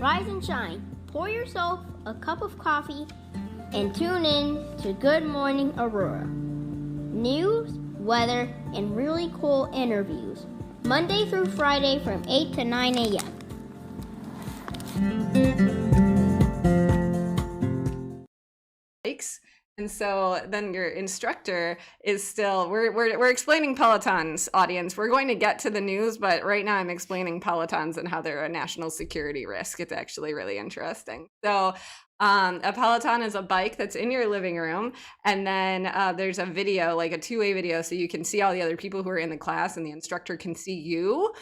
rise and shine. Pour yourself a cup of coffee and tune in to Good Morning Aurora. News, weather, and really cool interviews. Monday through Friday from 8 to 9 a.m. Bikes. And so then your instructor is still, we're explaining Peloton's, audience. We're going to get to the news, but right now I'm explaining Pelotons and how they're a national security risk. It's actually really interesting. So a Peloton is a bike that's in your living room, and then there's a video, like a two-way video, so you can see all the other people who are in the class and the instructor can see you.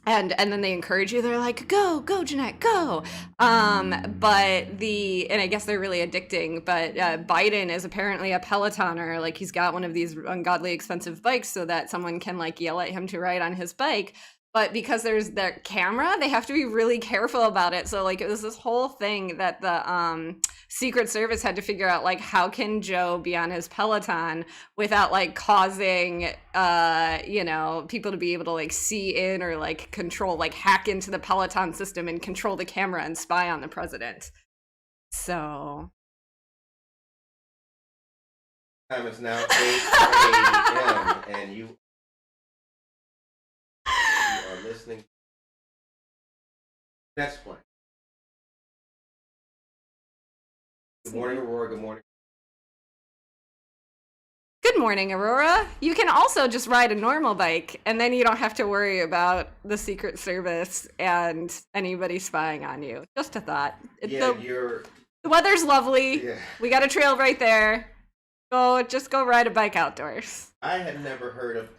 And then they encourage you. They're like, go, Jenette, go. And I guess they're really addicting. But Biden is apparently a Pelotoner. Like, he's got one of these ungodly expensive bikes so that someone can like yell at him to ride on his bike. But because there's their camera, they have to be really careful about it. So like it was this whole thing that the Secret Service had to figure out, like, how can Joe be on his Peloton without like causing people to be able to like see in or like control, like hack into the Peloton system and control the camera and spy on the president. So time is now 8:38 a.m. and you are listening. Next point. Good morning, Aurora. Good morning. Good morning, Aurora. You can also just ride a normal bike, and then you don't have to worry about the Secret Service and anybody spying on you. Just a thought. The weather's lovely. Yeah. We got a trail right there. Just go ride a bike outdoors. I had never heard of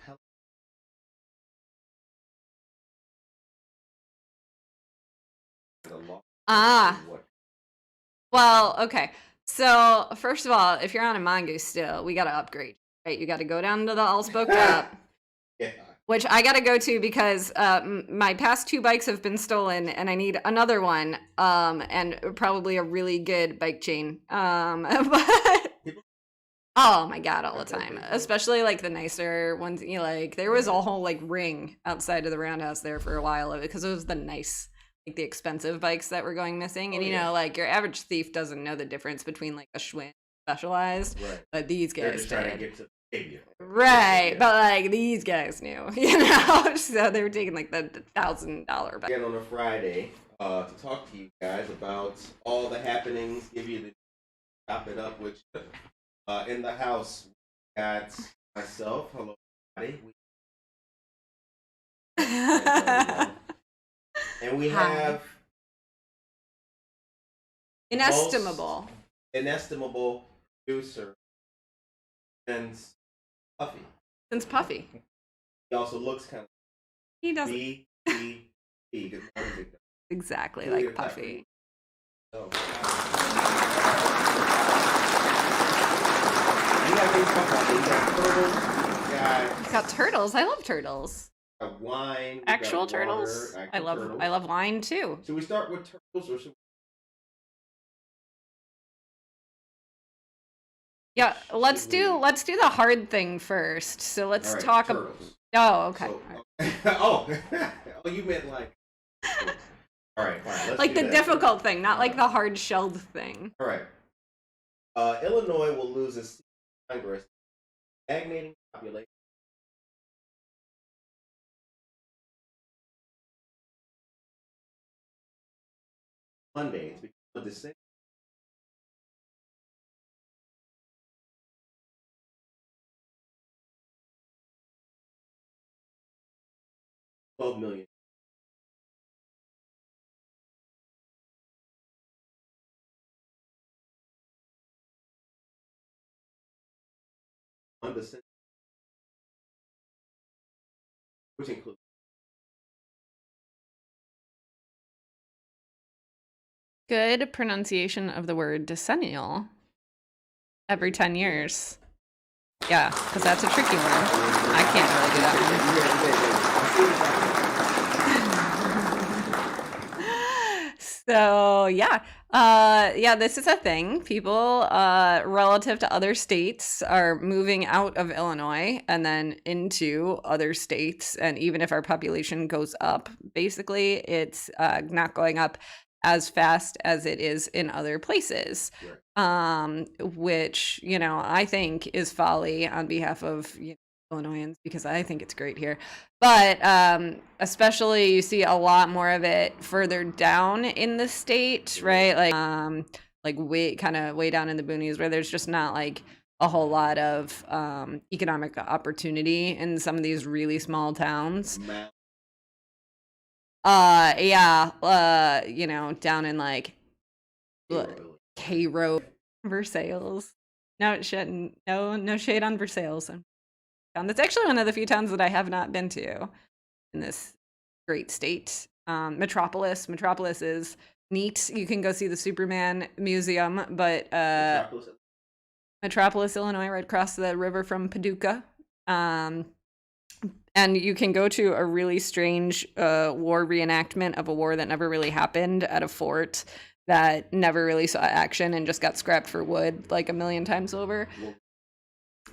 Well, okay. So, first of all, if you're on a Mongoose still, we got to upgrade, right? You got to go down to the all spoke up, yeah. Which I got to go to because my past two bikes have been stolen and I need another one, and probably a really good bike chain. But oh my God, all the time, especially like the nicer ones. There was a whole like ring outside of the roundhouse there for a while because it was the nice, like the expensive bikes that were going missing. And like your average thief doesn't know the difference between like a Schwinn Specialized, right. But these guys did. Right, but like these guys knew, so they were taking like the $1,000 bike. Again on a Friday to talk to you guys about all the happenings, give you the chop it up with you. In the house, we got myself. Hello, everybody. And we have inestimable producer since Puffy. He also looks kind of. He doesn't. Exactly like Puffy. So, He's got turtles. I love turtles. Wine. Actual turtles. I love wine too. Should we start with turtles or should we? Yeah, let's do the hard thing first. So let's talk about. Oh, okay. So, you meant like. All right, fine. Let's like do the that. difficult thing, not like the hard shelled thing. All right. Illinois will lose its seat in Congress, stagnating population. Monday, it's because of dissent. $12 million. On the Senate, which includes good pronunciation of the word decennial every 10 years. Yeah, because that's a tricky one. I can't really do that one. So, yeah. Yeah, this is a thing. People, relative to other states, are moving out of Illinois and then into other states. And even if our population goes up, basically, it's not going up as fast as it is in other places. Which, I think is folly on behalf of Illinoisans, because I think it's great here. But especially you see a lot more of it further down in the state, right? Like way down in the boonies, where there's just not like a whole lot of economic opportunity in some of these really small towns. Down in like Cairo, Versailles. No shade on Versailles. That's actually one of the few towns that I have not been to in this great state. Metropolis is neat. You can go see the Superman Museum, but Metropolis, Illinois, right across the river from Paducah. And you can go to a really strange war reenactment of a war that never really happened at a fort that never really saw action and just got scrapped for wood like a million times over.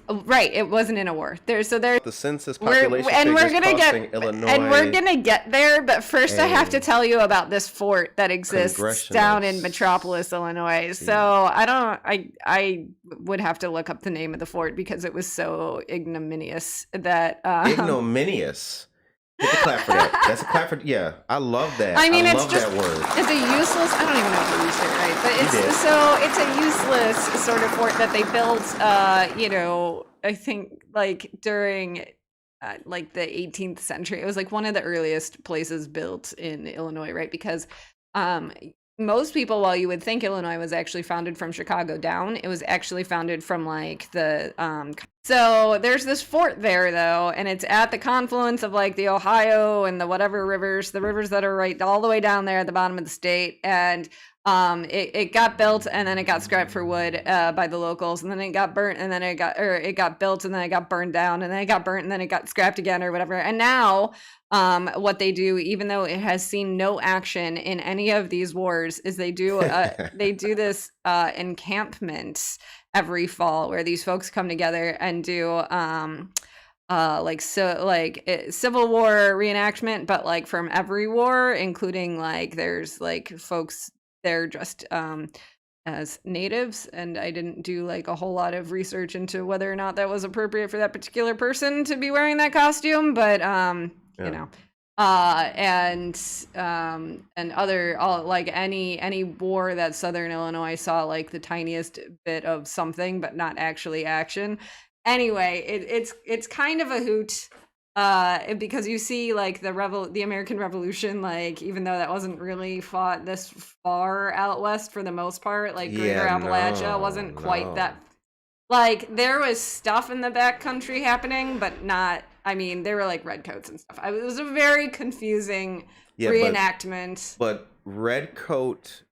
Right, it wasn't in a war. The census population Illinois, and we're gonna get there. But first, I have to tell you about this fort that exists down in Metropolis, Illinois. So I would have to look up the name of the fort because it was so ignominious that ignominious. Hit the clap for that. That's a clap for I love that. I mean, I it's love just that word. It's a useless. I don't even know if I used it right, but it's a useless sort of fort that they built. I think like during like the 18th century. It was like one of the earliest places built in Illinois, right? Because most people, while you would think Illinois was actually founded from Chicago down, it was actually founded from like the so there's this fort there though, and it's at the confluence of like the Ohio and the whatever rivers, the rivers that are right all the way down there at the bottom of the state. And it got built and then it got scrapped for wood by the locals, and then it got burnt, and then it got built and then it got burned down, and then it got burnt and then it got scrapped again or whatever. And now what they do, even though it has seen no action in any of these wars, is they do this encampment every fall where these folks come together and do Civil War reenactment, but like from every war, including like there's like folks there dressed as natives, and I didn't do like a whole lot of research into whether or not that was appropriate for that particular person to be wearing that costume, but you know, and other like any war that Southern Illinois saw like the tiniest bit of something, but not actually action. Anyway, it's kind of a hoot. Because you see like the American Revolution, like even though that wasn't really fought this far out west for the most part, like Greater Appalachia wasn't quite that. Like there was stuff in the backcountry happening, but not. I mean, there were like redcoats and stuff. It was a very confusing reenactment. But redcoat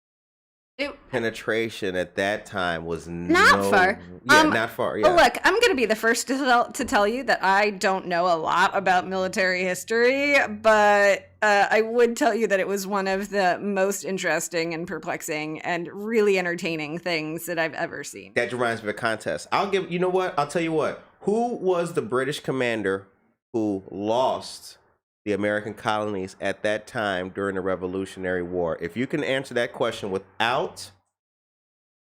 penetration at that time was not far. Not far. Yeah. Look, I'm going to be the first to tell you that I don't know a lot about military history, but I would tell you that it was one of the most interesting and perplexing and really entertaining things that I've ever seen. That reminds me of a contest. I'll tell you what. Who was the British commander who lost the American colonies at that time during the Revolutionary War? If you can answer that question without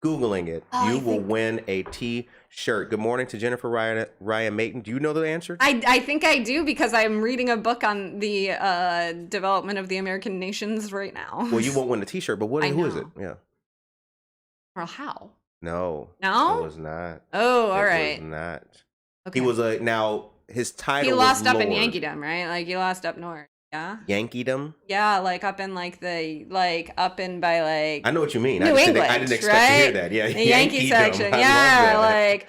Googling it, you will win a T-shirt. Good morning to Jennifer Ryan Mayton. Do you know the answer? I think I do, because I'm reading a book on the development of the American nations right now. Well, you won't win a T-shirt, but who is it? Yeah. Well, how? No. No? It was not. Oh, all right. It was not. Okay. He was his title. He lost was up in Lord. Yankeedom, right? Like he lost up north. Yeah. Yankeedom? Yeah, like up in like up in by like I know what you mean. New England, I didn't expect right? to hear that. Yeah. The Yankee section. Yeah, like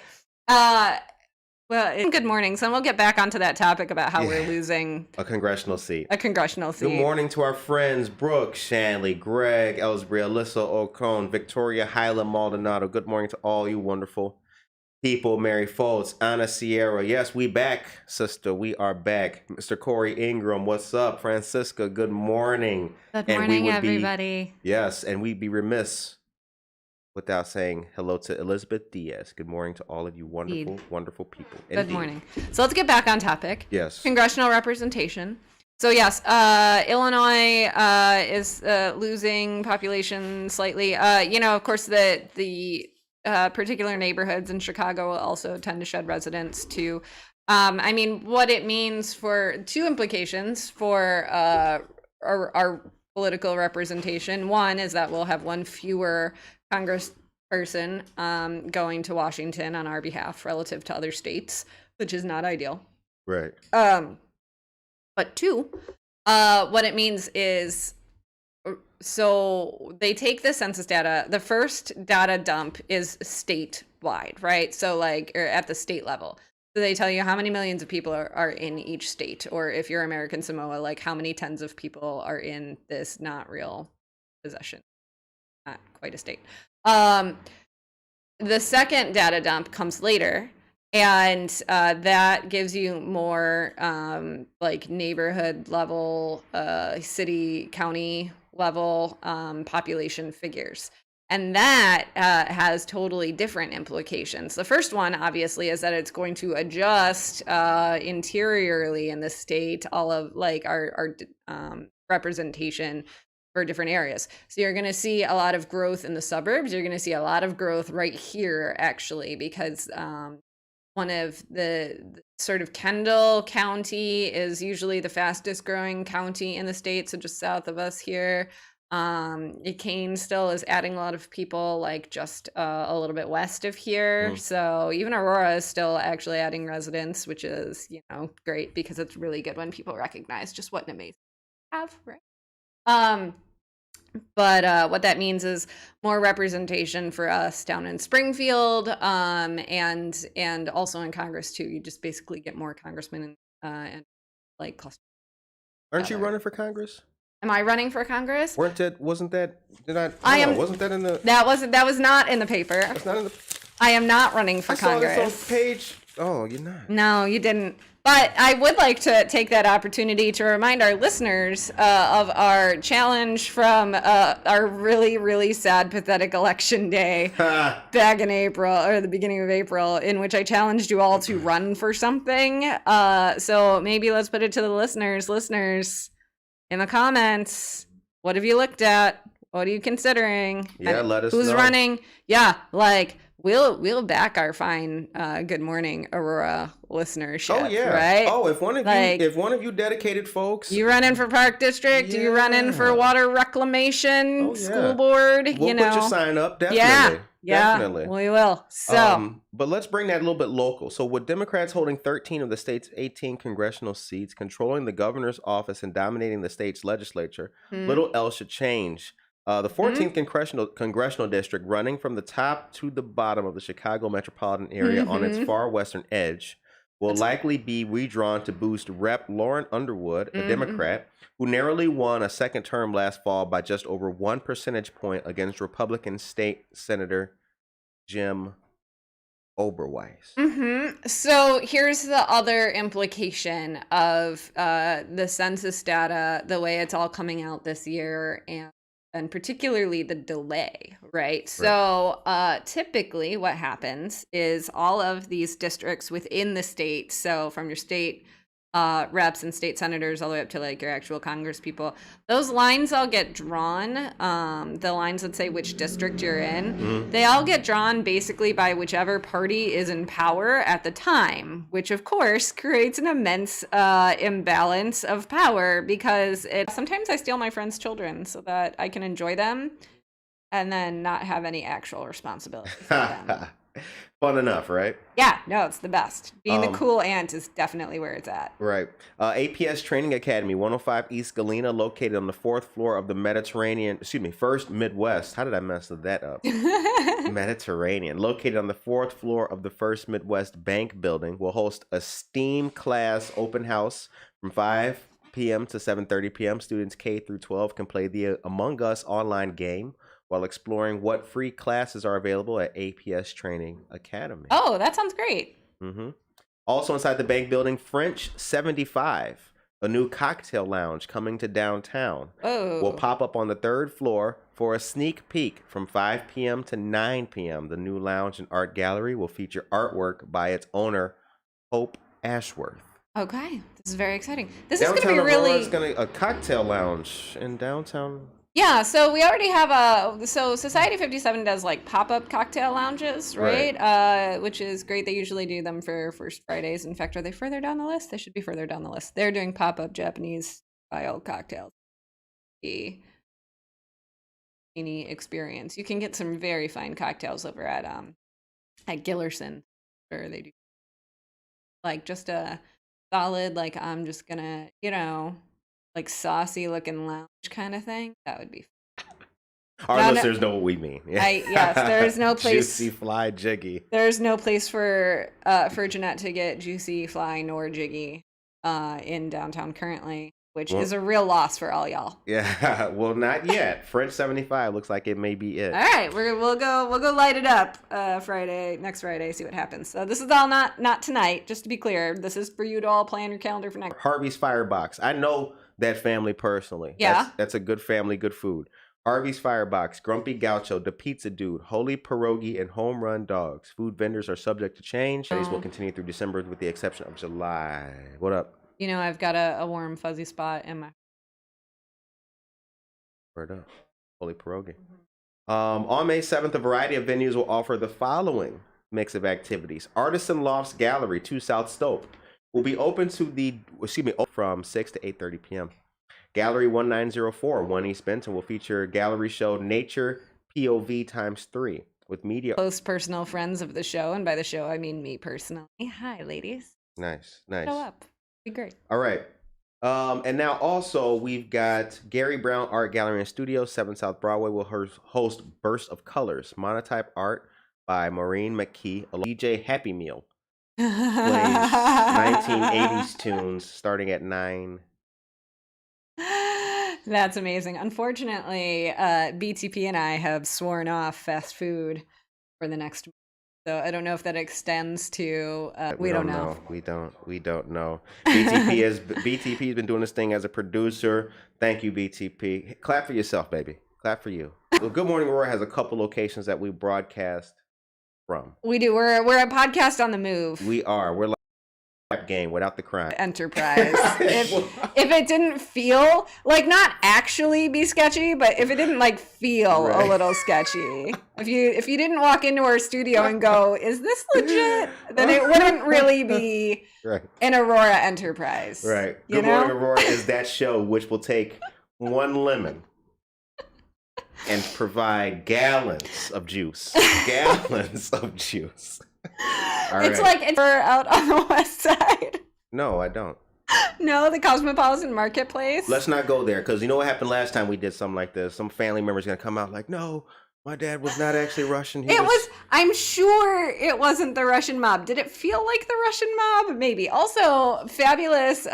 well, good morning. So we'll get back onto that topic about how we're losing a congressional seat. Good morning to our friends Brooke, Shanley, Greg, Ellsbury, Alyssa Ocone, Victoria, Hyla, Maldonado. Good morning to all you wonderful people, Mary Foltz, Anna Sierra. Yes, we back, sister. We are back. Mr. Corey Ingram, what's up? Francisca, good morning. Good And we morning, would be, everybody. yes, and we'd be remiss without saying hello to Elizabeth Diaz. Good morning to all of you wonderful, Indeed. wonderful people. Good Indeed. morning. So let's get back on topic. Yes. Congressional representation. So yes, Illinois is losing population slightly. Of course, the particular neighborhoods in Chicago also tend to shed residents too. What it means for two implications for our political representation. One is that we'll have one fewer congressperson going to Washington on our behalf relative to other states, which is not ideal. Right. But two, what it means is, so they take the census data. The first data dump is statewide, right? So or at the state level. So they tell you how many millions of people are in each state, or if you're American Samoa, like how many tens of people are in this not real possession, not quite a state. The second data dump comes later, and that gives you more neighborhood level, city, county level population figures. And that has totally different implications. The first one, obviously, is that it's going to adjust interiorly in the state all of our representation for different areas. So you're going to see a lot of growth in the suburbs. You're going to see a lot of growth right here, actually, because one of the sort of Kendall County is usually the fastest growing county in the state, so just south of us here. Kane still is adding a lot of people, just a little bit west of here. So even Aurora is still actually adding residents, which is, great, because it's really good when people recognize just what an amazing have, right? But what that means is more representation for us down in Springfield, and also in Congress too. You just basically get more congressmen and clusters. Aren't you running for Congress? Am I running for Congress? Wasn't that in the... That was not in the paper. That's not in the... I am not running for Congress. I saw this on page... Oh, you're not. No, you didn't. But I would like to take that opportunity to remind our listeners of our challenge from our really, really sad, pathetic election day back in April, or the beginning of April, in which I challenged you all to run for something. So maybe let's put it to the listeners. Listeners, in the comments, what have you looked at? What are you considering? Yeah, let us know. Who's running? Yeah, we'll back our fine Good Morning Aurora listenership. Oh yeah, right. Oh, if one of you dedicated folks, you run in for Park District, you run in for Water Reclamation, School Board. We'll put your sign up. Definitely. Yeah, definitely. We will. So, but let's bring that a little bit local. So, with Democrats holding 13 of the state's 18 congressional seats, controlling the governor's office, and dominating the state's legislature, little else should change. The 14th congressional district, running from the top to the bottom of the Chicago metropolitan area on its far western edge, will likely be redrawn to boost Rep. Lauren Underwood, a Democrat, who narrowly won a second term last fall by just over 1 percentage point against Republican State Senator Jim Oberweis. So here's the other implication of the census data, the way it's all coming out this year, and particularly the delay, right? So typically what happens is all of these districts within the state, so from your state reps and state senators all the way up to your actual Congress people, those lines all get drawn, the lines that say which district you're in, they all get drawn basically by whichever party is in power at the time, which of course creates an immense imbalance of power, because sometimes I steal my friends' children so that I can enjoy them and then not have any actual responsibility for them. Fun enough, right? Yeah, no, it's the best. Being the cool aunt is definitely where it's at. Right. APS Training Academy, 105 East Galena, located on the 4th floor of the First Midwest. How did I mess that up? Mediterranean. Located on the 4th floor of the First Midwest Bank Building, will host a STEAM class open house from 5 p.m. to 7:30 p.m. Students K through 12 can play the Among Us online game while exploring what free classes are available at APS Training Academy. Oh, that sounds great. Mm-hmm. Also inside the bank building, French 75, a new cocktail lounge coming to downtown, will pop up on the 3rd floor for a sneak peek from 5 p.m. to 9 p.m. The new lounge and art gallery will feature artwork by its owner, Hope Ashworth. Okay, this is very exciting. This Downtown is going to be really... It's going to a cocktail lounge in downtown. Yeah, so we already have so Society 57 does like pop-up cocktail lounges, right? Which is great. They usually do them for First Fridays. In fact, are they further down the list? They should be further down the list. They're doing pop-up Japanese style cocktails. The experience. You can get some very fine cocktails over at Gillerson, where they do like just a solid, like I'm just gonna, like saucy looking lounge kind of thing. That would be Our listeners know what we mean. Yes, there's no place. Juicy, fly, jiggy. There's no place for Jenette to get juicy, fly, nor jiggy in downtown currently, which is a real loss for all y'all. Yeah, well, not yet. French 75 looks like it may be it. All right, we'll go light it up next Friday, see what happens. So this is all not tonight, just to be clear. This is for you to all plan your calendar for next. Harvey's Firebox. I know that family personally. Yeah. That's a good family, good food. Harvey's Firebox, Grumpy Gaucho, The Pizza Dude, Holy Pierogi, and Home Run Dogs. Food vendors are subject to change. These will continue through December with the exception of July. What up? I've got a warm, fuzzy spot in my... Word up. Holy Pierogi. On May 7th, a variety of venues will offer the following mix of activities. Artisan Lofts Gallery, 2 South Stope, will be open from 6 to 8:30 p.m. Gallery 1904, 1 East Benton, will feature gallery show Nature POV ×3 with media. Close personal friends of the show, and by the show, I mean me personally. Hi, ladies. Nice. Show up. Be great. All right. And now also we've got Gary Brown Art Gallery and Studio, 7 South Broadway will host Burst of Colors, monotype art by Maureen McKee. DJ Happy Meal plays 1980s tunes starting at 9. That's amazing. Unfortunately, BTP and I have sworn off fast food for the next month. So I don't know if that extends to we don't know. We don't know. BTP has been doing this thing as a producer. Thank you, BTP. Clap for yourself, baby. Clap for you. Well, Good Morning Aurora has a couple locations that we broadcast from. We do. We're a podcast on the move. We are. We're like a rap game without the crime. Enterprise. If it didn't feel like, not actually be sketchy, but if it didn't like feel a little sketchy, if you didn't walk into our studio and go, "Is this legit?" then it wouldn't really be an Aurora Enterprise. Right. Good Morning Aurora is that show which will take one lemon and provide gallons of juice. Gallons of juice. It's like we're out on the west side. No, I don't. No, the Cosmopolitan Marketplace. Let's not go there, because you know what happened last time we did something like this? Some family member's going to come out like, no, my dad was not actually Russian. I'm sure it wasn't the Russian mob. Did it feel like the Russian mob? Maybe. Also, fabulous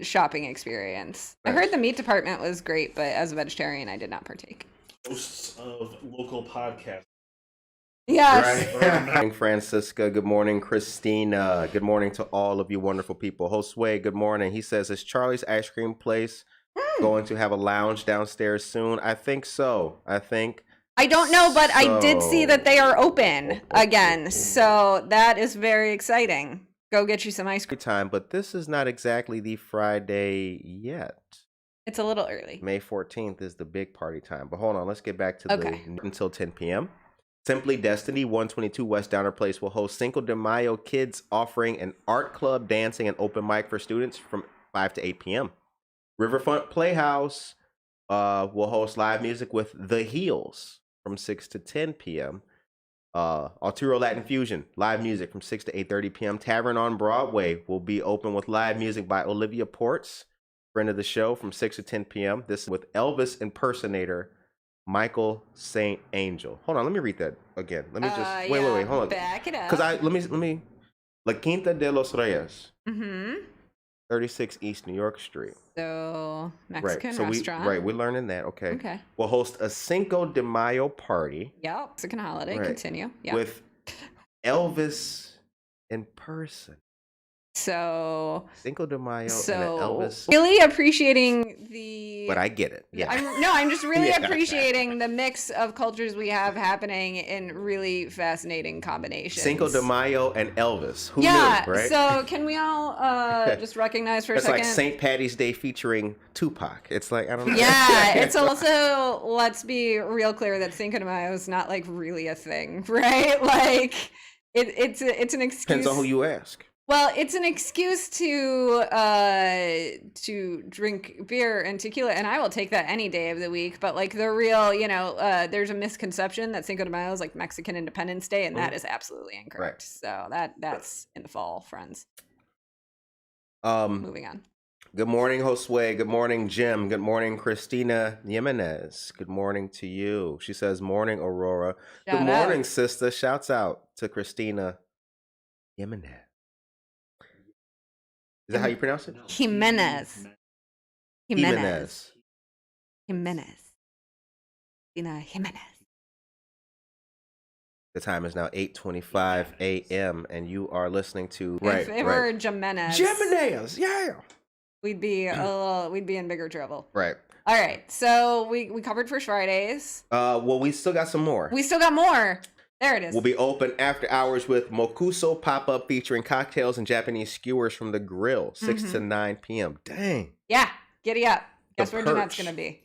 shopping experience. Nice. I heard the meat department was great, but as a vegetarian, I did not partake. Hosts of local podcasts. Yes. Right. Good morning, Francisca. Good morning, Christina. Good morning to all of you wonderful people. Josue, good morning. He says, is Charlie's Ice Cream Place going to have a lounge downstairs soon? I think so. I don't know, but I did see that they are open again. So that is very exciting. Go get you some ice cream. Time, but this is not exactly the Friday yet. It's a little early. May 14th is the big party time. But hold on, let's get back to until 10 p.m. Simply Destiny, 122 West Downer Place will host Cinco de Mayo Kids, offering an art club, dancing, and open mic for students from 5 to 8 p.m. Riverfront Playhouse will host live music with The Heels from 6 to 10 p.m. Arturo Latin Fusion, live music from 6 to 8:30 p.m. Tavern on Broadway will be open with live music by Olivia Ports, friend of the show, from 6 to 10 p.m. This is with Elvis impersonator Michael St. Angel. Hold on, let me read that again. Let me just wait, hold on. Back it up. Because let me La Quinta de los Reyes. Mm-hmm. 36 East New York Street. So Mexican So restaurant. we're learning that. Okay. Okay. We'll host a Cinco de Mayo party. Yep. Mexican holiday. Right. Continue. Yeah. With Elvis in person. So Cinco de Mayo and Elvis. Really appreciating the. But I get it. Yeah. I'm just really Yeah. appreciating the mix of cultures we have happening in really fascinating combinations. Cinco de Mayo and Elvis. Who knew, right? So can we all just recognize for a second? It's like St. Patty's Day featuring Tupac. It's like, I don't know. Yeah, it's also, let's be real clear that Cinco de Mayo is not like really a thing, right? Like it's an excuse. Depends on who you ask. Well, it's an excuse to drink beer and tequila, and I will take that any day of the week. But like the real, there's a misconception that Cinco de Mayo is like Mexican Independence Day, and that is absolutely incorrect. So that's in the fall, friends. Moving on. Good morning, Josue. Good morning, Jim. Good morning, Christina Jimenez. Good morning to you. She says, morning, Aurora. Good morning, sister. Shouts out to Christina Jimenez. Is that how you pronounce it? Jimenez. Jimenez. Christina Jimenez. The time is now 8:25 a.m. and you are listening to If it were Jimenez, yeah. we'd be in bigger trouble. Right. All right. So we covered First Fridays. Well, we still got some more. We still got more. There it is. We'll be open after hours with Mokuso pop-up featuring cocktails and Japanese skewers from the grill, 6 to 9 p.m. Dang. Yeah. Giddy up. Guess where Perch. Jenette's going to be.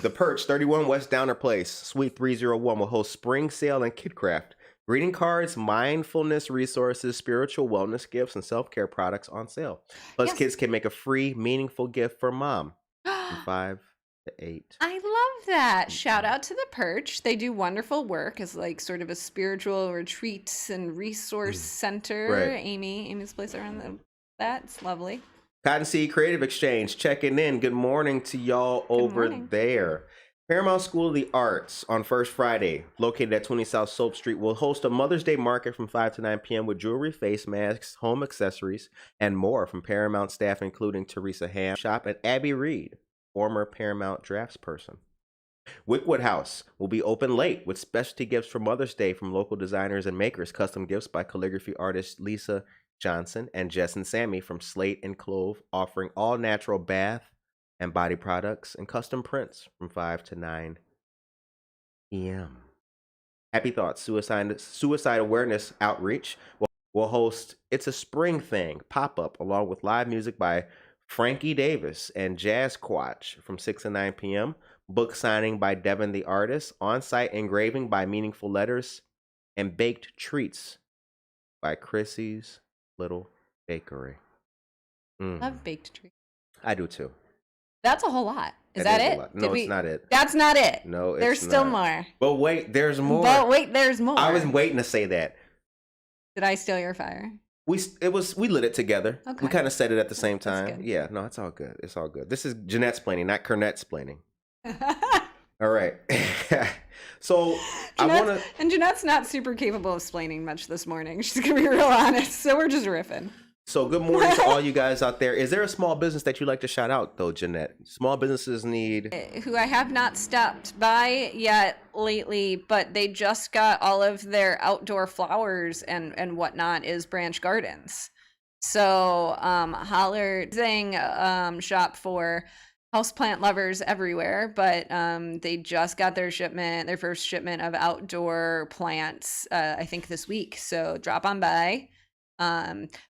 The Perch, 31 West Downer Place, Suite 301 will host spring sale and kidcraft. Greeting cards, mindfulness resources, spiritual wellness gifts, and self-care products on sale. Plus, kids can make a free, meaningful gift for mom from 5 to 8. I love that. Shout out to the Perch. They do wonderful work as like sort of a spiritual retreat and resource center. Right. Amy's place around that's lovely. Cottonseed Creative Exchange checking in. Good morning to y'all over there. Paramount School of the Arts on First Friday, located at 20 South Soap Street, will host a Mother's Day market from 5 to 9 p.m. with jewelry, face masks, home accessories, and more from Paramount staff, including Teresa Ham Shop and Abby Reed, former Paramount draftsperson. Wickwood House will be open late with specialty gifts for Mother's Day from local designers and makers. Custom gifts by calligraphy artist Lisa Johnson and Jess and Sammy from Slate and Clove, offering all natural bath and body products and custom prints from 5 to 9 p.m. Happy Thoughts Suicide Awareness Outreach will host It's a Spring Thing pop-up along with live music by Frankie Davis and Jazz Quatch from 6 to 9 p.m. Book signing by Devin the Artist, on-site engraving by Meaningful Letters, and baked treats by Chrissy's Little Bakery. Love baked treats. I do too. That's a whole lot. Is that it? No, it's not it. That's not it. No, there's still more. But wait, there's more. There's more. I was waiting to say that. Did I steal your fire? We lit it together. Okay. We kind of said it at the same time. That's good. Yeah, no, it's all good. It's all good. This is Jenette's planning, not Kernette's planning. All right. So and Jenette's not super capable of splaining much this morning. She's gonna be real honest. So we're just riffing. So good morning to all you guys out there. Is there a small business that you'd like to shout out though, Jenette? Small businesses need who I have not stopped by yet lately, but they just got all of their outdoor flowers and whatnot is Branch Gardens. So holler thing shop for houseplant lovers everywhere, but they just got their first shipment of outdoor plants I think this week. So drop on by.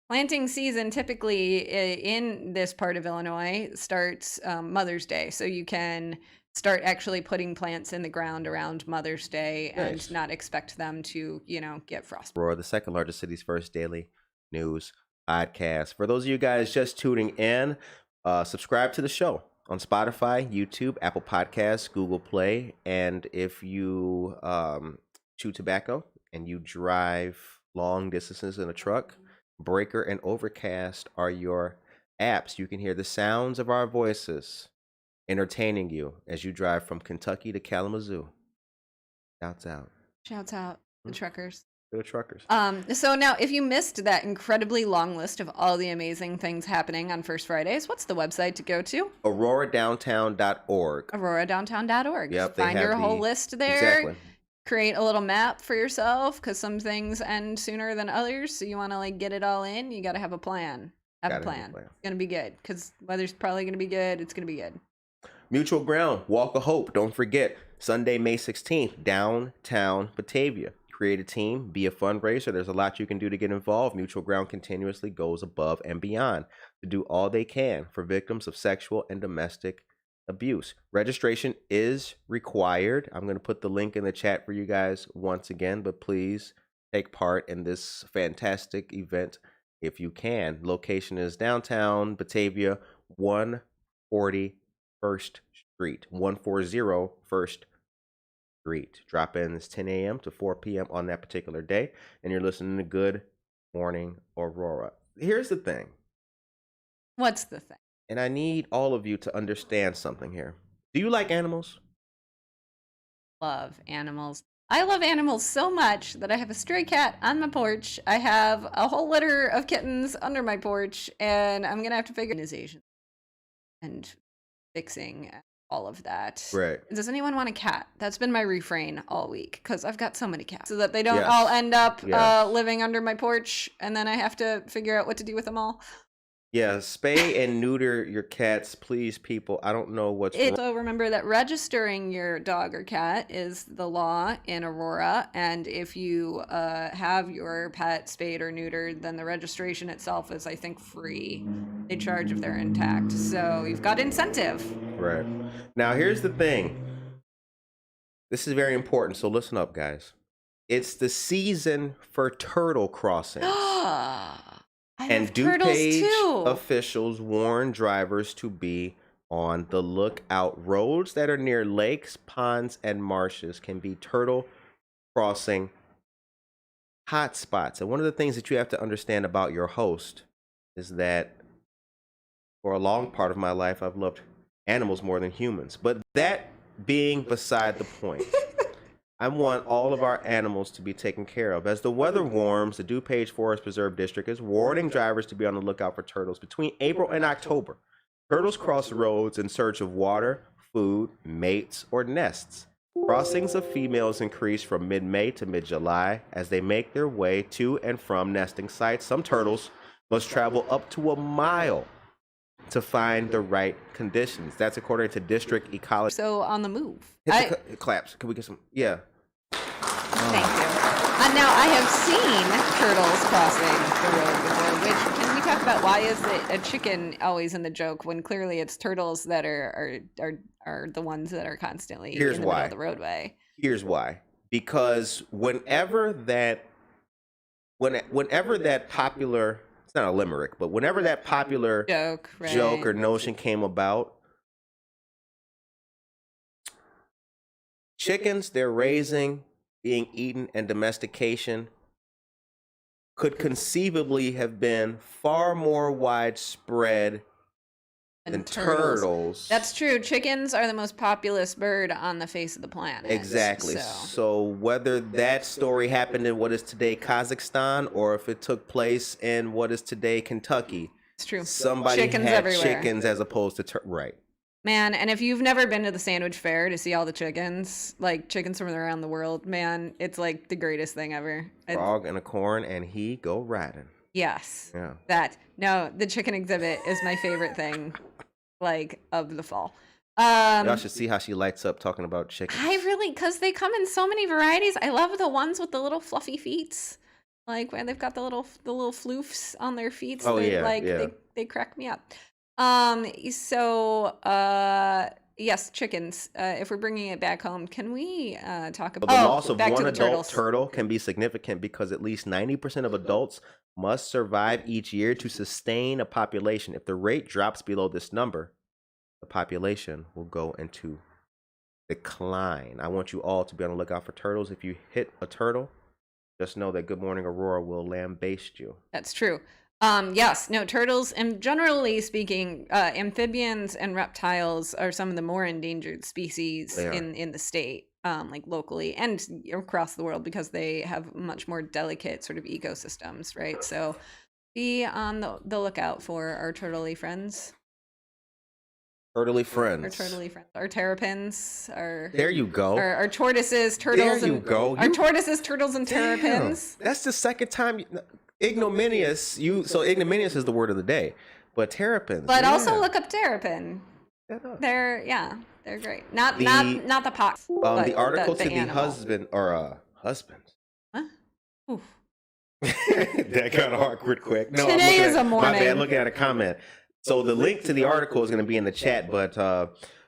Planting season typically in this part of Illinois starts Mother's Day, so you can start actually putting plants in the ground around Mother's Day and not expect them to, get frost. Aurora, the second largest city's first daily news podcast. For those of you guys just tuning in, subscribe to the show on Spotify, YouTube, Apple Podcasts, Google Play, and if you chew tobacco and you drive long distances in a truck, Breaker and Overcast are your apps. You can hear the sounds of our voices entertaining you as you drive from Kentucky to Kalamazoo. Shouts out. Shouts out the truckers. For the truckers. So now, if you missed that incredibly long list of all the amazing things happening on First Fridays, what's the website to go to? AuroraDowntown.org. AuroraDowntown.org. Yep, Find your whole list there. Exactly. Create a little map for yourself, because some things end sooner than others. So you want to like get it all in. You got to have a plan. Have a plan. It's gonna be good, because weather's probably gonna be good. It's gonna be good. Mutual Ground, Walk of Hope. Don't forget, Sunday, May 16th, downtown Batavia. Create a team, be a fundraiser. There's a lot you can do to get involved. Mutual Ground continuously goes above and beyond to do all they can for victims of sexual and domestic abuse. Registration is required. I'm going to put the link in the chat for you guys once again, but please take part in this fantastic event if you can. Location is downtown Batavia, 140 First Street, 140 First Street. Drop in is 10 a.m. to 4 p.m. on that particular day, and you're listening to Good Morning Aurora. Here's the thing. What's the thing? And I need all of you to understand something here. Do you like animals? Love animals. I love animals so much that I have a stray cat on my porch. I have a whole litter of kittens under my porch, and I'm gonna have to figure organization and fixing all of that. Right. Does anyone want a cat? That's been my refrain all week, because I've got so many cats, so that they don't all end up living under my porch, and then I have to figure out what to do with them all. Yeah, spay and neuter your cats, please, people. I don't know what's wrong. So remember that registering your dog or cat is the law in Aurora, and if you have your pet spayed or neutered, then the registration itself is, I think, free. They charge if they're intact, so you've got incentive. Right. Now, here's the thing. This is very important, so listen up, guys. It's the for turtle crossings. And DuPage officials warn drivers to be on the lookout. Roads that are near lakes, ponds, and marshes can be turtle crossing hotspots. And one of the things that you have to understand about your host is that for a long part of my life, I've loved animals more than humans. But that being beside the point, I want all of our animals to be taken care of. As the weather warms, the DuPage Forest Preserve District is warning drivers to be on the lookout for turtles. Between April and October, turtles cross roads in search of water, food, mates, or nests. Crossings of females increase from mid-May to mid-July as they make their way to and from nesting sites. Some turtles must travel up to a mile to find the right conditions. That's according to district ecology. So on the move. Claps. Can we get some? Yeah. Thank you. Now, I have seen turtles crossing the road before, which, can we talk about why is a chicken always in the joke when clearly it's turtles that are the ones that are constantly in the middle of the roadway? Here's why. Because whenever that popular, it's not a limerick, but whenever that popular joke or notion came about, chickens they're raising, being eaten, and domestication could conceivably have been far more widespread than turtles. That's true. Chickens are the most populous bird on the face of the planet. Exactly. So whether that story happened in what is today Kazakhstan or if it took place in what is today Kentucky, it's true. Somebody chickens had everywhere. Chickens as opposed to right. Man, and if you've never been to the Sandwich Fair to see all the chickens, like chickens from around the world, man, it's like the greatest thing ever. Frog and a corn and he go riding. Yes. Yeah. The chicken exhibit is my favorite thing, like, of the fall. Y'all should see how she lights up talking about chickens. Because they come in so many varieties. I love the ones with the little fluffy feet, like where they've got the little floofs on their feet. Oh, They crack me up. Yes, chickens. If we're bringing it back home, can we talk about the loss of one adult turtle can be significant because at least 90% of adults must survive each year to sustain a population. If the rate drops below this number, the population will go into decline. I want you all to be on the lookout for turtles. If you hit a turtle, just know that Good Morning Aurora will lambaste you. That's true. Turtles, and generally speaking, amphibians and reptiles are some of the more endangered species in the state. like locally and across the world, because they have much more delicate sort of ecosystems, right? So be on the lookout for our turtley friends. Turtley friends. Our turtley friends. Our terrapins. There you go. Our tortoises, turtles, there you and go. Our tortoises, turtles, and terrapins. That's the second time. Ignominious. So ignominious is the word of the day, but terrapins. But also look up terrapin. They're great. Not the pox. The article to animal. be husband or husband. Huh? Oof. That got awkward quick. No, Today is a morning. My bad. Looking at a comment. So the link to the article is going to be in the chat, but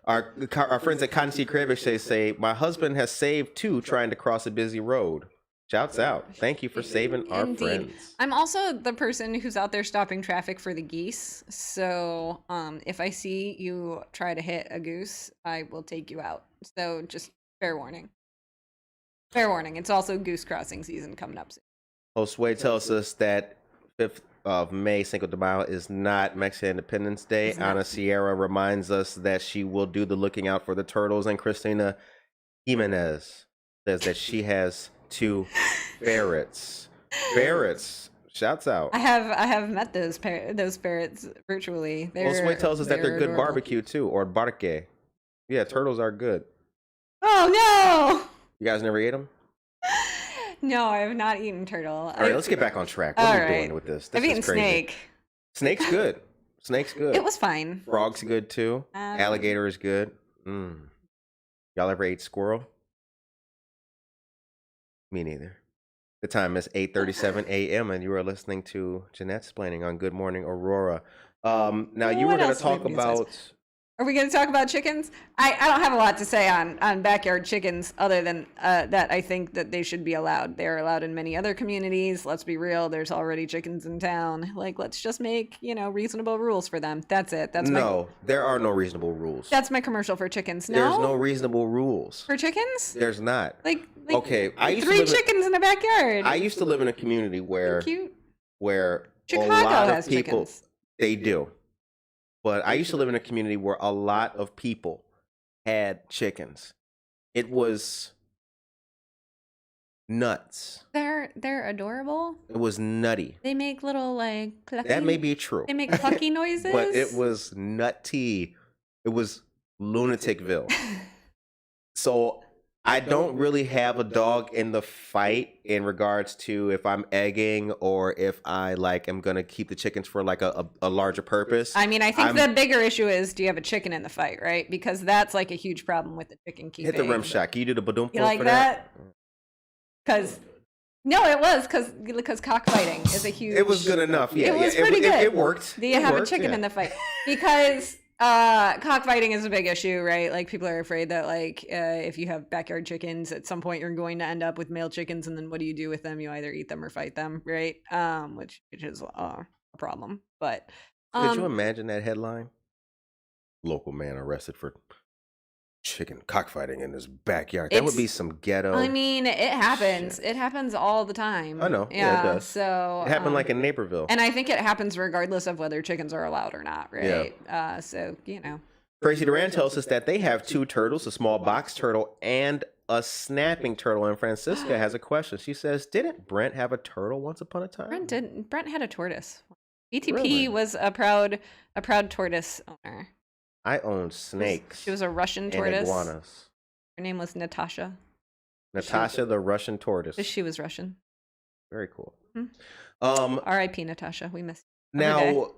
our friends at Cotton Sea Kravish say my husband has saved two trying to cross a busy road. Shouts out. Thank you for saving our friends. I'm also the person who's out there stopping traffic for the geese. So if I see you try to hit a goose, I will take you out. So just fair warning. Fair warning. It's also goose crossing season coming up soon. Josue tells us that 5th of May, Cinco de Mayo, is not Mexican Independence Day. Ana Sierra reminds us that she will do the looking out for the turtles, and Christina Jimenez says that she has 2 ferrets. Ferrets. Shouts out. I have met those ferrets virtually. Josue tells us that they're good adorable. barbecue too, or barque. Yeah, turtles are good. Oh no! You guys never ate them? No, I have not eaten turtle. All right, let's get back on track. What are we doing with this? I've eaten snake. Snake's good. Snake's good. It was fine. Frog's good too. Alligator is good. Y'all ever ate squirrel? Me neither. The time is 8:37 a.m. and you are listening to Jenette Splaining on Good Morning Aurora. Now you were going to talk about... Are we going to talk about chickens? I don't have a lot to say on backyard chickens other than that I think that they should be allowed. They're allowed in many other communities. Let's be real. There's already chickens in town. Like, let's just make, reasonable rules for them. That's it. There are no reasonable rules. That's my commercial for chickens. No? There's no reasonable rules. For chickens? There's not. Like okay, I used 3 chickens in a backyard. I used to live in a community where Chicago a lot has of people chickens. They do. But I used to live in a community where a lot of people had chickens. It was nuts. They're adorable. It was nutty. They make little clucky. That may be true. They make clucky noises. But it was nutty. It was lunaticville. So I don't really have a dog in the fight in regards to if I'm egging or if I am gonna keep the chickens for a larger purpose. I mean, I think the bigger issue is, do you have a chicken in the fight, right? Because that's a huge problem with the chicken keeping. Hit the rim shot. Can you do the badoom? You like that? Because no, it was because cockfighting is a huge. It was good enough. Yeah, it was pretty good. It worked. Do you have a chicken in the fight? Because cockfighting is a big issue, right? People are afraid that if you have backyard chickens, at some point you're going to end up with male chickens, and then what do you do with them? You either eat them or fight them, right? Which is a problem. But could you imagine that headline? Local man arrested for chicken cockfighting in his backyard. That would be some ghetto. I mean, it happens. Shit. It happens all the time. I know. Yeah, it does. So it happened in Naperville. And I think it happens regardless of whether chickens are allowed or not, right? Yeah. So, Tracy Duran tells us that they have 2 turtles, a small box turtle and a snapping turtle. And Francisca has a question. She says, didn't Brent have a turtle once upon a time? Brent didn't. Brent had a tortoise. BTP was a proud tortoise owner. I owned snakes. She was a Russian tortoise. And iguanas. Her name was Natasha. Natasha, the Russian tortoise. She was Russian. Very cool. Mm-hmm. R.I.P. Natasha. We miss you. Now,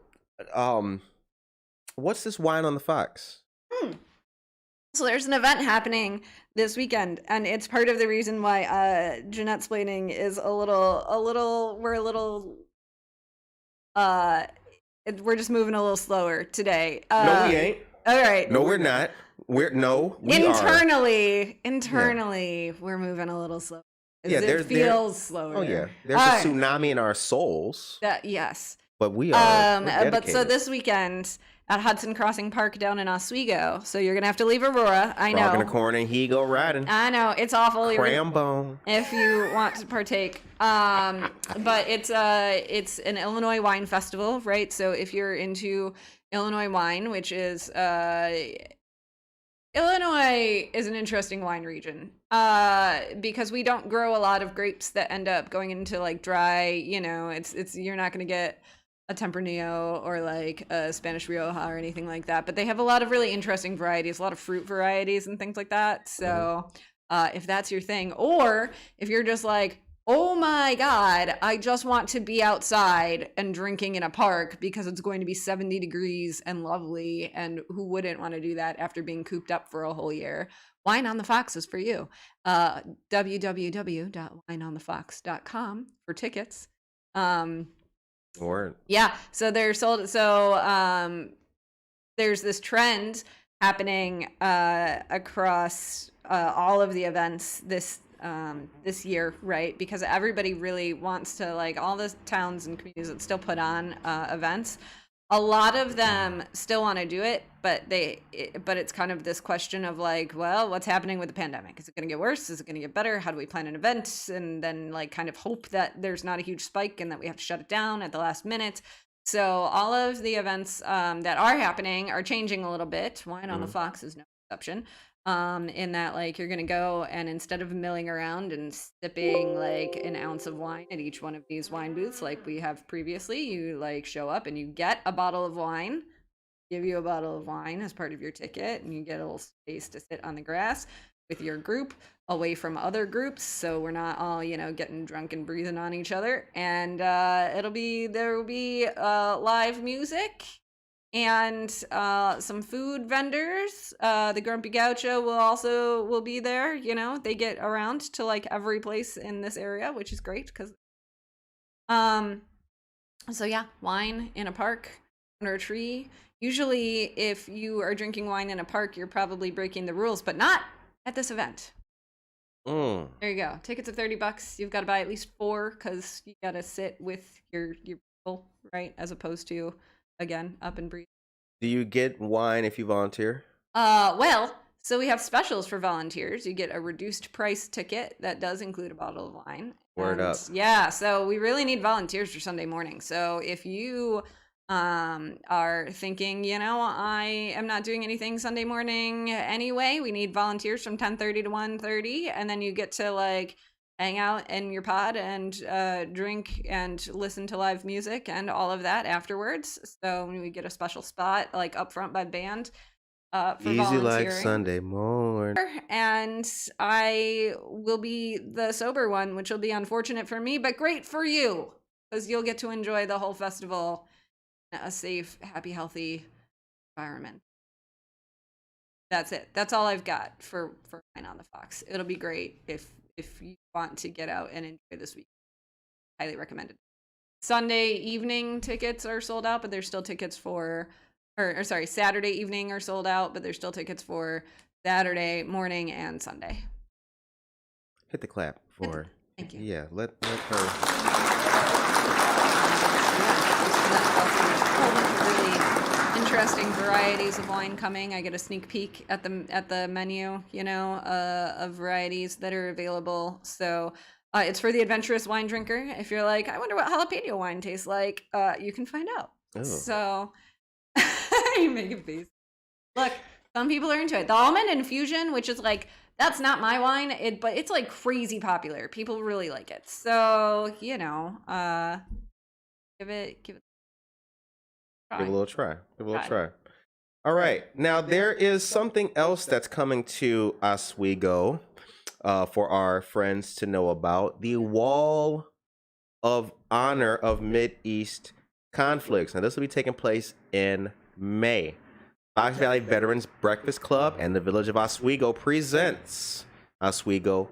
what's this wine on the fox? So there's an event happening this weekend, and it's part of the reason why Jenette Splaining is we're just moving a little slower today. No, we ain't. All right. No, we're not. We internally, we're moving a little slow. It feels slower. Oh yeah, there's a tsunami in our souls. Yes. But we are. But so this weekend at Hudson Crossing Park down in Oswego, so you're gonna have to leave Aurora. I know. Frog in the corner, and he go riding. I know, it's awful. Crambone. If you want to partake, but it's an Illinois wine festival, right? So if you're into Illinois wine, which is Illinois is an interesting wine region because we don't grow a lot of grapes that end up going into like dry, it's you're not going to get a Tempranillo or like a Spanish Rioja or anything like that, but they have a lot of really interesting varieties, a lot of fruit varieties and things like that. So if that's your thing, or if you're just like, oh my God, I just want to be outside and drinking in a park because it's going to be 70 degrees and lovely. And who wouldn't want to do that after being cooped up for a whole year? Wine on the Fox is for you. www.wineonthefox.com for tickets. Word. Yeah. So they're sold. So there's this trend happening across all of the events this year, right? Because everybody really wants to, like, all the towns and communities that still put on events, a lot of them still want to do it, but it's kind of this question of like, well, what's happening with the pandemic? Is it going to get worse? Is it going to get better? How do we plan an event? And then like kind of hope that there's not a huge spike and that we have to shut it down at the last minute. So all of the events that are happening are changing a little bit. Wine on the Fox is no exception. In that, like, you're gonna go and instead of milling around and sipping like an ounce of wine at each one of these wine booths like we have previously, you like show up and you get a bottle of wine, give you a bottle of wine as part of your ticket, and you get a little space to sit on the grass with your group away from other groups, so we're not all getting drunk and breathing on each other. And there will be live music and some food vendors. The Grumpy Gaucho will be there. They get around to like every place in this area, which is great because so yeah, wine in a park under a tree. Usually if you are drinking wine in a park, you're probably breaking the rules, but not at this event. There you go. Tickets are $30. You've got to buy at least 4 because you got to sit with your people, right? As opposed to, again, up and breathe. Do you get wine if you volunteer? Well, so we have specials for volunteers. You get a reduced price ticket that does include a bottle of wine. Word up. Yeah, so we really need volunteers for Sunday morning. So if you are thinking, I am not doing anything Sunday morning anyway, we need volunteers from 10:30 to 1:30, and then you get to like hang out in your pod and drink and listen to live music and all of that afterwards. So we get a special spot like up front by band for easy volunteering. like Sunday morning. And I will be the sober one, which will be unfortunate for me, but great for you because you'll get to enjoy the whole festival in a safe, happy, healthy environment. That's it. That's all I've got for Wine on the Fox. It'll be great if you want to get out and enjoy this week. Highly recommended. Sunday evening tickets are sold out, but there's still tickets Saturday evening are sold out, but there's still tickets for Saturday morning and Sunday. Hit the clap for her. Thank you. Yeah, let her. Really interesting varieties of wine coming. I get a sneak peek at the menu, of varieties that are available. So it's for the adventurous wine drinker. If you're like, I wonder what jalapeno wine tastes like, you can find out. Ooh. So you make a face. Look, some people are into it. The almond infusion, which is like, that's not my wine, but it's like crazy popular. People really like it. So, give it Give it a little try. All right. Now, there is something else that's coming to Oswego for our friends to know about. The Wall of Honor of Mideast Conflicts. Now, this will be taking place in May. Fox Valley Veterans Breakfast Club and the Village of Oswego presents Oswego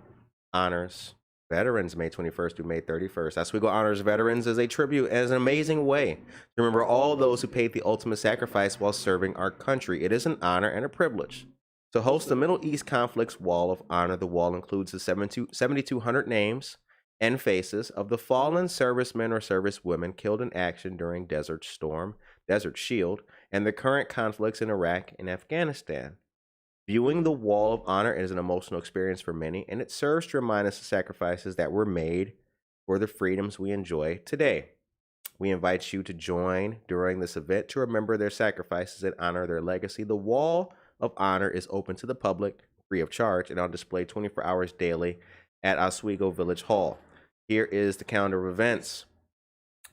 Honors Veterans, May 21st through May 31st. Oswego Honors Veterans is a tribute and is an amazing way to remember all those who paid the ultimate sacrifice while serving our country. It is an honor and a privilege to host the Middle East Conflicts Wall of Honor. The wall includes the 7,200 names and faces of the fallen servicemen or servicewomen killed in action during Desert Storm, Desert Shield, and the current conflicts in Iraq and Afghanistan. Viewing the Wall of Honor is an emotional experience for many, and it serves to remind us of sacrifices that were made for the freedoms we enjoy today. We invite you to join during this event to remember their sacrifices and honor their legacy. The Wall of Honor is open to the public, free of charge, and on display 24 hours daily at Oswego Village Hall. Here is the calendar of events.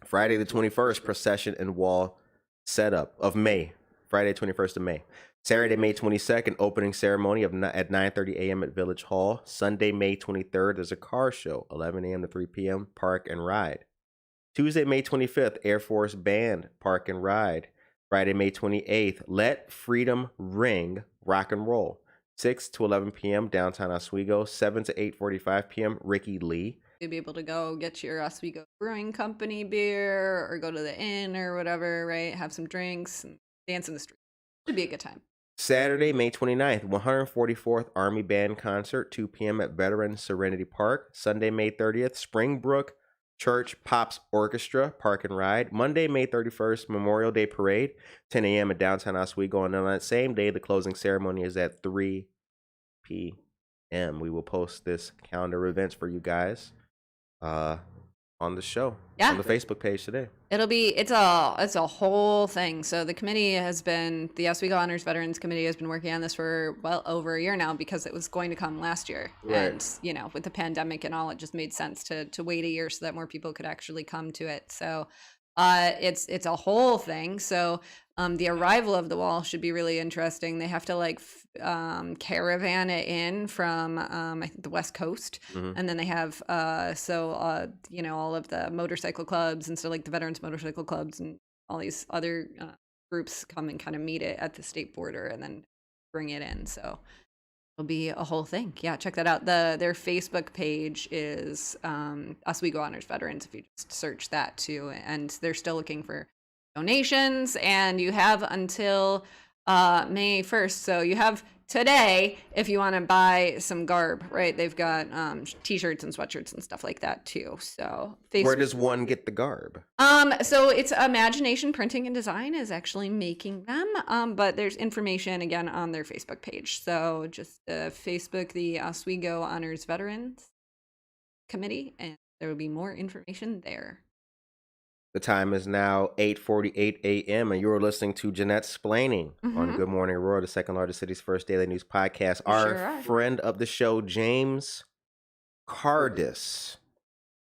Friday the 21st, procession and wall setup of May. Friday 21st of May. Saturday, May 22nd, opening ceremony at 9:30 a.m. at Village Hall. Sunday, May 23rd, there's a car show, 11 a.m. to 3 p.m., park and ride. Tuesday, May 25th, Air Force Band, park and ride. Friday, May 28th, Let Freedom Ring, rock and roll. 6 to 11 p.m., downtown Oswego. 7 to 8:45 p.m., Ricky Lee. You'll be able to go get your Oswego Brewing Company beer or go to the inn or whatever, right? Have some drinks and dance in the street. It'd be a good time. Saturday, May 29th, 144th Army Band Concert, 2 p.m. at Veteran Serenity Park. Sunday, May 30th, Springbrook Church Pops Orchestra, Park and Ride. Monday, May 31st, Memorial Day Parade, 10 a.m. at downtown Oswego. And on that same day, the closing ceremony is at 3 p.m. We will post this calendar of events for you guys on the show, on the Facebook page today. It's a whole thing. So the Oswego Honors Veterans Committee has been working on this for well over a year now because it was going to come last year. Right. And, with the pandemic and all, it just made sense to wait a year so that more people could actually come to it. So it's a whole thing. So the arrival of the wall should be really interesting. They have to caravan it in from I think the West Coast, and then they have all of the motorcycle clubs and stuff, like the Veterans Motorcycle Clubs and all these other groups come and kind of meet it at the state border and then bring it in. So it'll be a whole thing. Yeah, check that out. Their Facebook page is Oswego Honors Veterans, if you just search that too, and they're still looking for donations, and you have until May 1st. So you have today if you want to buy some garb, right? They've got t-shirts and sweatshirts and stuff like that too. So where does one get the garb? So it's Imagination Printing and Design is actually making them. But there's information again on their Facebook page. So just Facebook, the Oswego Honors Veterans Committee, and there will be more information there. The time is now 8:48 a.m. and you're listening to Jenette Splaining on Good Morning Aurora, the second largest city's first daily news podcast. Our friend of the show, James Cardis.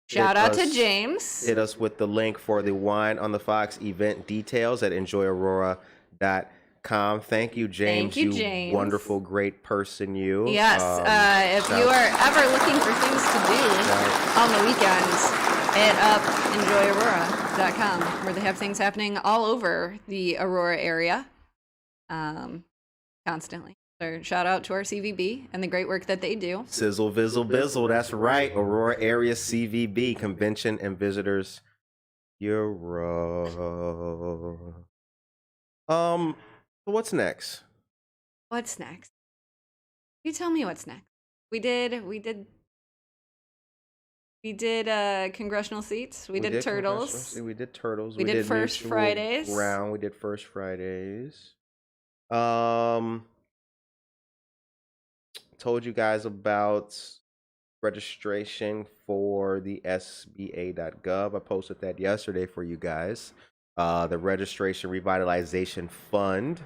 Shout out to James. Hit us with the link for the Wine on the Fox event details at enjoyaurora.com. Thank you, James. Thank you, James. Wonderful, great person, you. Yes. If you are ever looking for things to do on the weekends, hit up enjoyaurora.com, where they have things happening all over the Aurora area constantly. So shout out to our CVB and the great work that they do. Sizzle, vizzle, bizzle. That's right. Aurora Area CVB, Convention and Visitors Bureau. What's next? What's next? You tell me what's next. We did congressional seats. We did turtles. We did turtles. We did First Fridays. We did First Fridays. Told you guys about registration for the SBA.gov. I posted that yesterday for you guys. The Registration Revitalization Fund.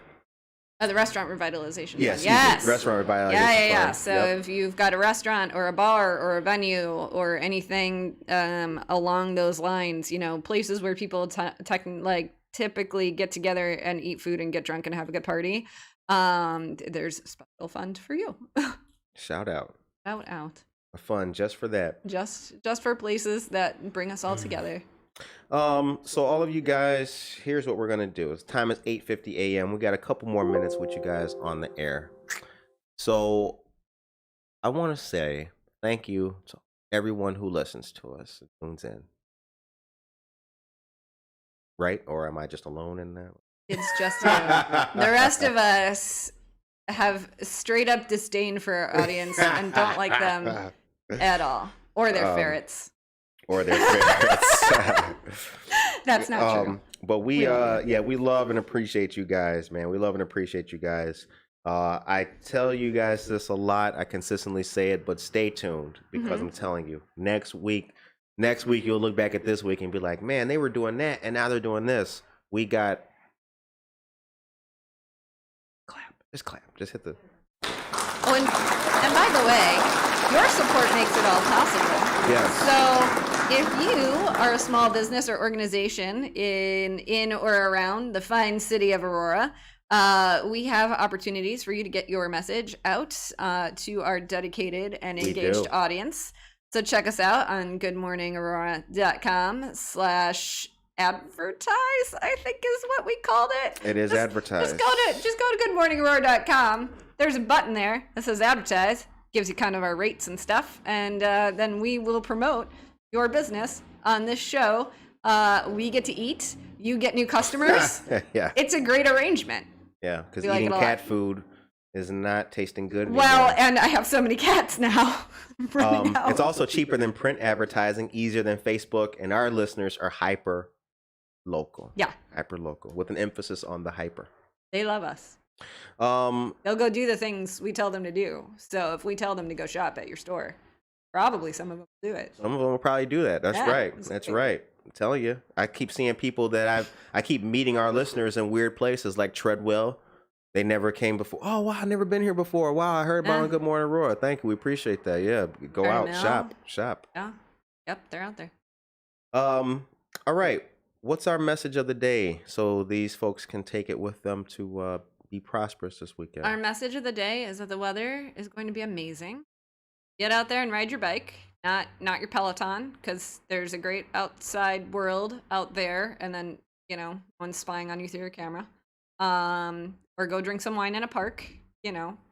The Restaurant Revitalization Fund. Yes. Restaurant Revitalization Fund. Yeah. So if you've got a restaurant or a bar or a venue or anything along those lines, places where people typically get together and eat food and get drunk and have a good party, there's a special fund for you. Shout out. A fund just for that. Just for places that bring us all together. So all of you guys, here's what we're gonna do. The time is 8:50 a.m. We got a couple more minutes with you guys on the air. So I want to say thank you to everyone who listens to us and tunes in. Right? Or am I just alone in that? It's just you. The rest of us have straight up disdain for our audience and don't like them at all, or their ferrets. Or their favorites. That's not true. But we love and appreciate you guys, man. We love and appreciate you guys. I tell you guys this a lot. I consistently say it, but stay tuned because I'm telling you, next week you'll look back at this week and be like, man, they were doing that and now they're doing this. We got clap. Just clap. Just hit the. Oh, and by the way, your support makes it all possible. Yes. So if you are a small business or organization in or around the fine city of Aurora, we have opportunities for you to get your message out to our dedicated and engaged audience. So check us out on goodmorningaurora.com/advertise, I think is what we called it. It is advertised. Just go to goodmorningaurora.com. There's a button there that says advertise. Gives you kind of our rates and stuff. And then we will promote your business on this show. We get to eat. You get new customers. Yeah. It's a great arrangement. Yeah, because We like eating it a cat lot. food is not tasting good anymore. Well, and I have so many cats now. Now. It's also cheaper than print advertising, easier than Facebook, and our listeners are hyper local. Yeah. Hyper local, with an emphasis on the hyper. They love us. Um, They'll go do the things we tell them to do. So if we tell them to go shop at your store, probably some of them will do it. Some of them will probably do that. That's Yeah, right. exactly. That's right. I'm telling you. I keep seeing people that I keep meeting our listeners in weird places like Treadwell. They never came before. Oh, wow, I've never been here before. Wow, I heard about Good Morning Aurora. Thank you. We appreciate that. Yeah, go out, shop. Yeah. Yep, they're out there. All right. What's our message of the day so these folks can take it with them to be prosperous this weekend? Our message of the day is that the weather is going to be amazing. Get out there and ride your bike, not your Peloton, because there's a great outside world out there, and then, one's spying on you through your camera. Or go drink some wine in a park,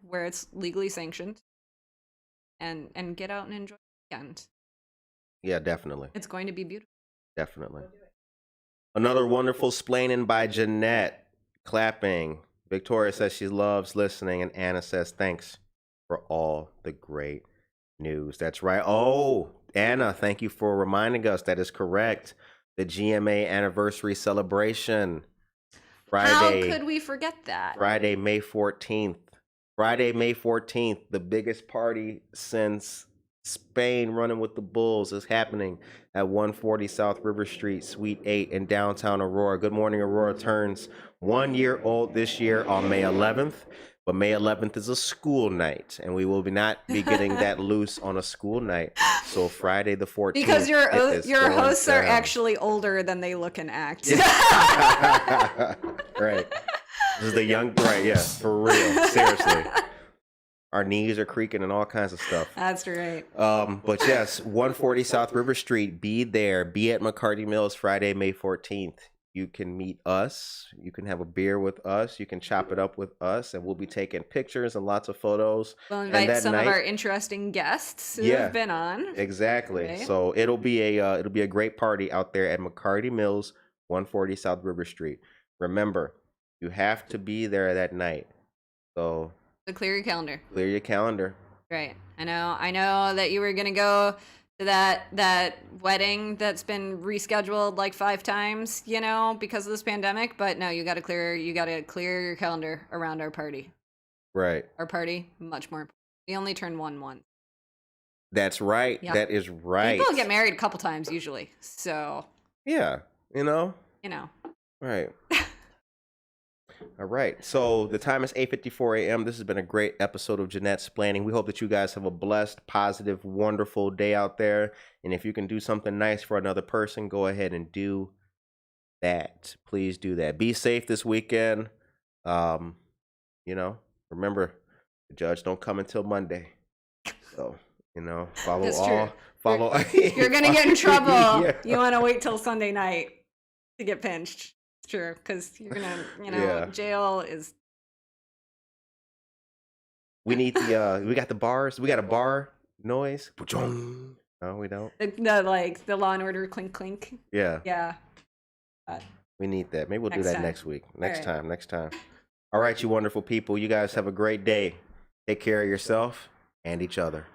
where it's legally sanctioned, and get out and enjoy the weekend. Yeah, definitely. It's going to be beautiful. Definitely. Another wonderful splaining by Jenette. Clapping. Victoria says she loves listening, and Anna says thanks for all the great news. That's right. Oh, Anna, thank you for reminding us. That is correct. The GMA anniversary celebration. Friday. How could we forget that? Friday, May 14th. Friday, May 14th, the biggest party since Spain running with the Bulls is happening at 140 South River Street, Suite 8 in downtown Aurora. Good Morning Aurora turns 1 year old this year on May 11th, but May 11th is a school night, and we will not be getting that loose on a school night. So Friday the 14th. Because your hosts are actually older than they look and act. Right. This is the young, right, yeah, for real, seriously. Our knees are creaking and all kinds of stuff. That's right. But yes, 140 South River Street, be there. Be at McCarty Mills Friday, May 14th. You can meet us. You can have a beer with us. You can chop it up with us, and we'll be taking pictures and lots of photos. We'll invite some of our interesting guests who have been on. Exactly. Okay. So it'll be a great party out there at McCarty Mills, 140 South River Street. Remember, you have to be there that night. So clear your calendar. Clear your calendar. Right. I know that you were gonna go to that wedding that's been rescheduled like 5 times, because of this pandemic. But no, you gotta clear your calendar around our party. Right. Our party, much more important. We only turn one once. That's right. Yep. That is right. People get married a couple times usually. So yeah, Right. All right. So the time is 8:54 a.m. This has been a great episode of Jenette's Planning. We hope that you guys have a blessed, positive, wonderful day out there. And if you can do something nice for another person, go ahead and do that. Please do that. Be safe this weekend. Remember, the judge don't come until Monday. So, follow That's all. True. Follow. You're gonna get in trouble. Yeah. You want to wait till Sunday night to get pinched. It's true, because you're gonna, jail is. We need we got the bars. We got a bar noise. No, we don't. The Law and Order clink clink. Yeah. Yeah. We need that. Maybe we'll do that next week. Next time. All right, you wonderful people. You guys have a great day. Take care of yourself and each other.